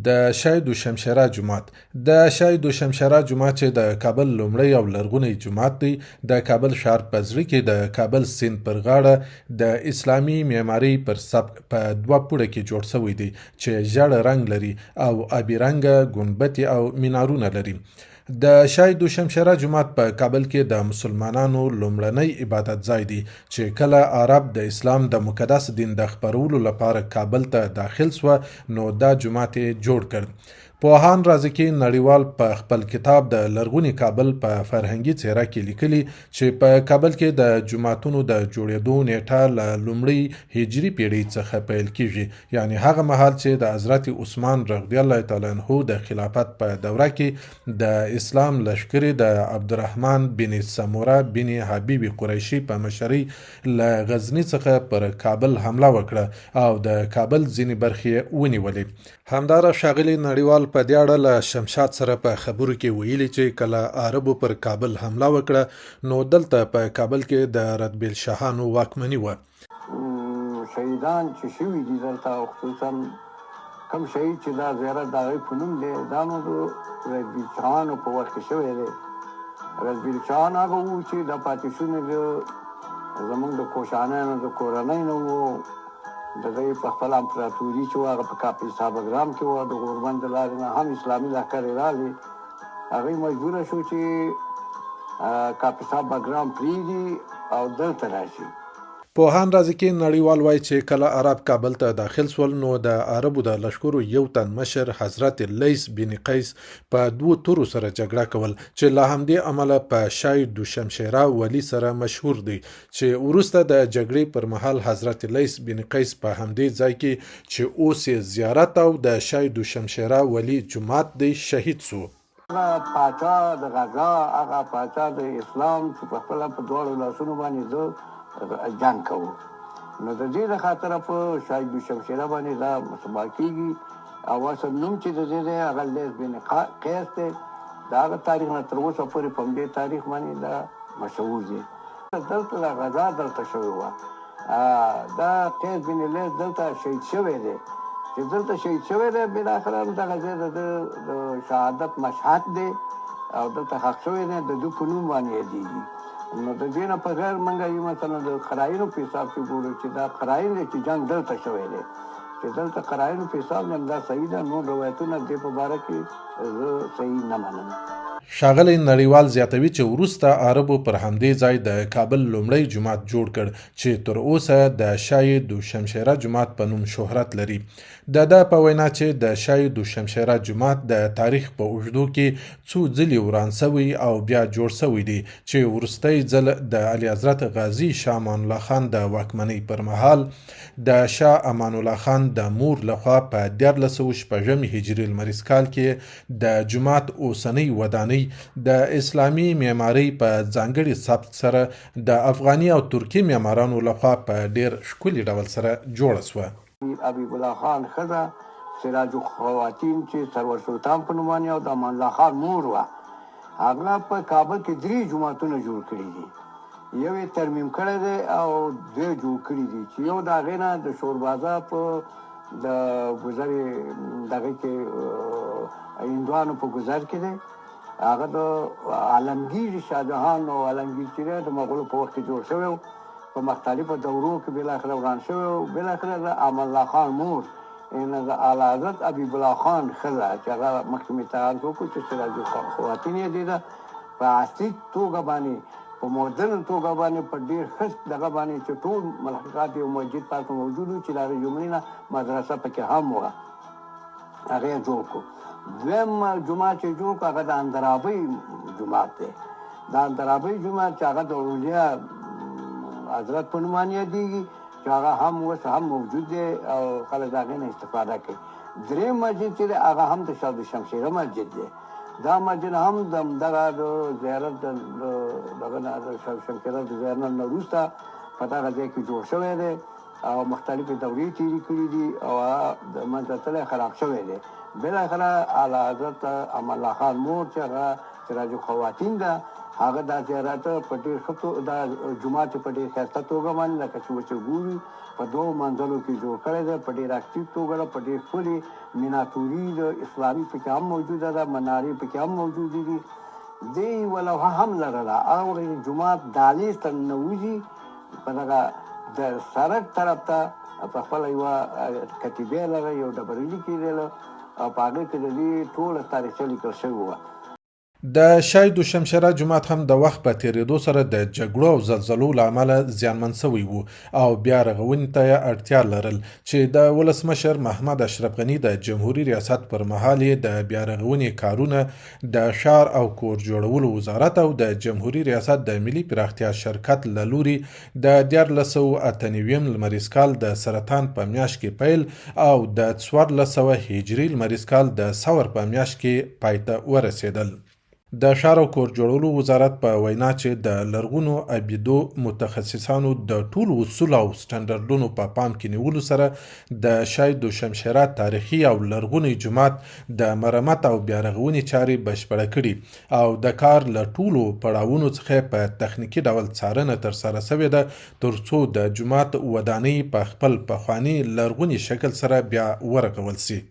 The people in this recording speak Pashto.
د شاه دوشمشیره جومات د شاه دوشمشیره جومات چې د کابل لومړی او لرغونی جومات دی د کابل ښار په زړه کې د کابل سیند پر غاړه د اسلامي معمارۍ پر سبک په دوه پوړه کې جوړ شوی دی چې ژړ رنګ لري او آبي رنګه ګنبدې او مینارونه لري. د شاه دوشمشیره جومات په کابل کې د مسلمانانو لومړنی عبادت ځای دی چې کله عرب د اسلام د مقدس دین د خپرولو لپاره کابل ته داخل سوه نو دا جومات یې جوړ کړ. پوهان رازقي نړیوال په خپل کتاب د لرغوني کابل په فرهنګي څیره کې لیکلي چې په کابل کې د جوماتونو د جوړېدو نیټه له لومړۍ هجري پیړۍ څخه پیل کیږي، یعنی هغه مهال چې د حضرت عثمان رضی الله تعالی عنه د خلافت په دوره کې د اسلام لښکرې د عبدالرحمن بن سموره بن حبیب قریشي په مشرۍ له غزني څخه پر کابل حمله وکړه او د کابل ځینې برخې ونیولې. همداراز ښاغلي نړیوال په دې اړه له شمشاد سره په خبرو کې ویلي چې کله عربو پر کابل حمله وکړه نو دلته په کابل کې د ردبیل شاهانو واکمني وه. شهیدان چې شوي دي دلته خصوصا کم شهید چې دا زیارت د هغوی په نوم دی دا نو د ردبیل شاهانو په وخت کې شوی دی. ردبیل شاهان هغه وو چې د پاتې شونې زموږ د کوشانیانو د کورنۍ نه وو. د دوی په خپل امپراتوري چې وه هغه په کاپیسا بګرام کې وه د غوربند د لارې نه هم اسلامي لښکرې راغلې. هغوی مجبوره شو چې کاپیسا بګرام پرېږدي او دلته راشي. پوهان رازقي نړیوال وایي چې کله عرب کابل ته داخل سول نو د عربو د لښکرو یو تن مشر حضرت لیث بن قیس په دوو تورو سره جګړه کول چې له همدې امله په شاه دوشمشیره ولي سره مشهور دی چې وروسته د جګړې پر مهال حضرت لیث بن قیس په همدې ځای کې چې اوس یې زیارت او د شاه دوشمشیره ولي جومات دی شهید سو. هغه پاچا د غزا هغه پاچا د اسلام چې په خپله په دواړو لاسونو باندې زه جنګ کوو نو د دې د خاطره په شاه دوشمشیره باندې دا مسما کېږي او اصل نوم چې د دې دی هغه لیث بن قیس دی. د هغه تاریخ نه تر اوسه پورې په همدې تاریخ باندې دا مشهور دی. دلته د غزا دلته شوې وه. دا قیس بن لیث دلته شهید شوی دی چې دلته شهید شوی دی بالاخره دغه ځای د شهادت مشهد دی او دلته ښخ شوی دی د ده په نوم باندې یادېږي. نو د دې نه په غیر موږ یو مثلا د قراینو په حساب کې ګورو چې دا قراین دی چې جنګ دلته شوی دی چې دلته قراینو په حساب نه دا صحیح ده. نور روایتونه دې په باره کې زه صحیح نه منم. ښاغلی نړیوال زیاتوي چې وروسته عربو پر همدې ځای د کابل لومړی جومات جوړ کړ چې تر اوسه د شاه دوشمشیره جومات په نوم شهرت لري. د ده په وینا چې د شاه دوشمشیره جومات د تاریخ په اوږدو کې څو ځلې وران سوی او بیا جوړ سوی دی چې وروستی ځل د اعلی حضرت غازي شاه امان الله خان د واکمنۍ پر مهال د شاه امان الله خان د مور لخوا په 1406 هجري لمریز کال کې د جومات اوسنۍ ودانۍ د اسلامي معمارۍ په ځانګړي سبک سره د افغاني او ترکي معمارانو لخوا په ډیر ښکلي ډول سره جوړه سوه. حبیب الله خان ښځه سراج الخواتین چې سرور سلطان په نوم باندې او د امان الله خان مور وه هغه په کابل کې 3 جوماتونه جوړ کړي دي. یو یې ترمیم کړی دی او 2 جوړ کړي دي چې یو د هغې نه د شوربازه په د ګذر دغه کې هندوانو په ګذر کې دی. هغه د عالمګیر شاهجهان او عالمګیر چې دی د مغولو په وخت کې جوړ شوی و په مختلفو دورو کې بالاخره وران شوی و. بالاخره د امان الله خان مور د اعلی حضرت حبیب الله خان ښځه چې هغه مخکې مې تعارف وکړو چې سراج الخواتین یې دی ده په اصلي توګه باندې په مدرن توګه باندې په ډېر ښه دغه باندې چې ټول ملحقات یو مسجد پاک موجود و چې د هغې جملې نه مدرسه پکې هم وه هغه یې جوړ کړو. دویم جومات چې جوړ کړو هغه د اندرابۍ جومات دی. د اندرابۍ جومات چې هغه د اولیا حضرت په نوم باندې یادېږي چې هغه هم اوس هم موجود دی او خلک د هغې نه استفاده کوي. درېیم مسجد چې دی هغه هم د شاه دوشمشیره مسجد دی. دا مسجد هم دغه د زیارت دغه نه د شاه دوشمشیره د زیارت نه وروسته په دغه ځای کې جوړ شوی دی او مختلفې دورې تېرې کړي دي او د منځه تللی خراب شوی دی. بالاخره اعلی حضرت امان الله خان مور چې هغه سراج الخواتین ده هغه دا زیارت په ډېر ښه دا جومات په ډېر ښایسته توګه باندې لکه چې وچه ګوري په دوو منزلو کې جوړ کړی دی، په ډېر اکټیو توګه ده، په ډېر ښکلې میناتوري د اسلامي پکې هم موجوده ده، منارې پکې هم موجودې دي. دې یوه لوحه هم لرله، هغه وخت چې جومات دهلیز ته ننوځي په دغه د سړک طرف ته په خپله یوه کتیبه لره، یو ډبرې لیکې دی او په هغې کې د دې ټوله تاریخچه لیکل شوې وه. د شای دوشمشیره جومات هم د وخت په تیریدو سره د جګړو او زلزلو له امله زیانمن شوی و او بیا رغونې ته یې اړتیا لرل چې د ولسمشر محمد اشرف غني د جمهوریت ریاست پر مهال یې د بیا رغونې کارونه د ښار او کور جوړولو وزارت او د جمهوریت ریاست د ملي پراختیا شرکت له لوري د 1498 لمریز کال د سرطان په میاشت کې پیل او د 1400 هجري لمریز کال د ثور په میاشت کې پای ته ورسېدل. د ښار او کور جوړولو وزارت په وینا چې د لرغونو ابیدو متخصصانو د ټولو اصولو او سټنډرډونو په پام کې نیولو سره د شای دوشمشیره تاریخي او لرغونی جومات د مرمت او بیا رغونې چارې بشپړه کړي او د کار له ټولو پړاوونو څخه په تخنیکي ډول څارنه ترسره شوې ده ترڅو د جومات ودانۍ په خپل پخواني لرغوني شکل سره بیا ورغول شي.